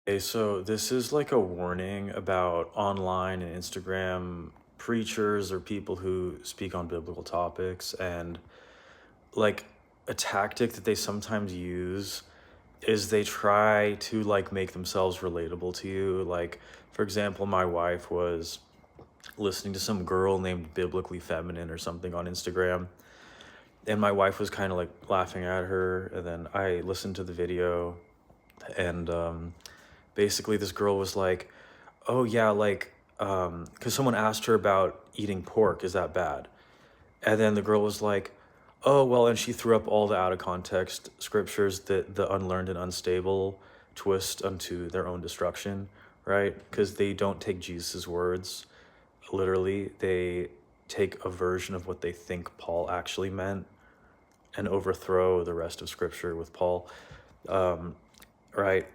Okay, so this is like a warning about online and Instagram preachers or people who speak on biblical topics. And like a tactic that they sometimes use is they try to like make themselves relatable to you. Like, for example, my wife was listening to some girl named Biblically Feminine or something on Instagram. And my wife was kind of like laughing at her. And then I listened to the video, and basically this girl was like, oh yeah, like, because someone asked her about eating pork, is that bad? And then the girl was like, oh well, and she threw up all the out of context scriptures that the unlearned and unstable twist unto their own destruction, right? Because they don't take Jesus's words literally. They take a version of what they think Paul actually meant and overthrow the rest of scripture with Paul. Right?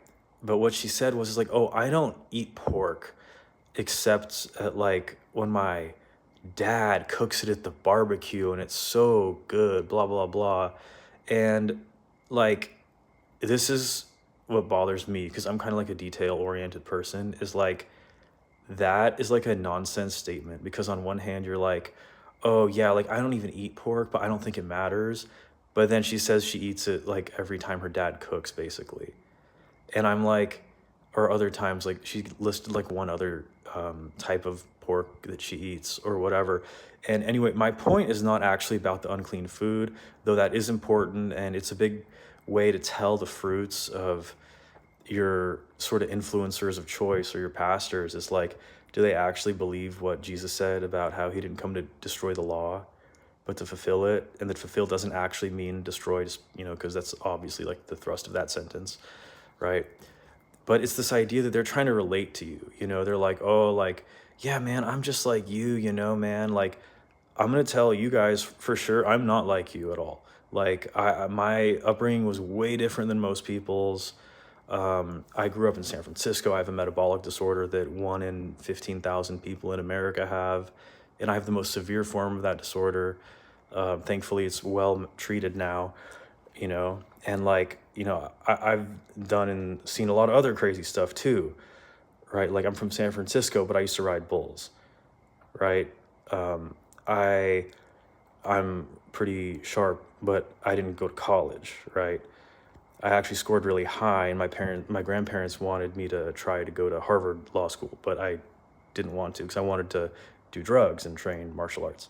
But what she said was like, "Oh, I don't eat pork except at like when my dad cooks it at the barbecue and it's so good, blah blah blah." And like this is what bothers me because I'm kind of like a detail oriented person, is like that is like a nonsense statement because on one hand you're like, "Oh yeah, like I don't even eat pork, but I don't think it matters." But then she says she eats it like every time her dad cooks basically. And I'm like, or other times, like she listed like one other type of pork that she eats or whatever. And anyway, my point is not actually about the unclean food, though that is important. And it's a big way to tell the fruits of your sort of influencers of choice or your pastors. Is like, do they actually believe what Jesus said about how he didn't come to destroy the law, but to fulfill it? And that fulfill doesn't actually mean destroy, because that's obviously like the thrust of that sentence, right? But it's this idea that they're trying to relate to you. They're like, oh, like, yeah, man, I'm just like you, man. Like, I'm gonna tell you guys for sure, I'm not like you at all. Like, my upbringing was way different than most people's. I grew up in San Francisco. I have a metabolic disorder that 1 in 15,000 people in America have, and I have the most severe form of that disorder. Thankfully, it's well treated now, and like, I've done and seen a lot of other crazy stuff too, right? Like, I'm from San Francisco, but I used to ride bulls, right? Um, I I'm pretty sharp, but I didn't go to college, right? I actually scored really high, and my grandparents wanted me to try to go to Harvard Law School, but I didn't want to because I wanted to do drugs and train martial arts,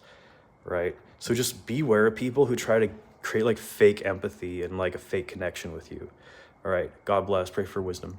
right? So just beware of people who try to create like fake empathy and like a fake connection with you. All right. God bless. Pray for wisdom.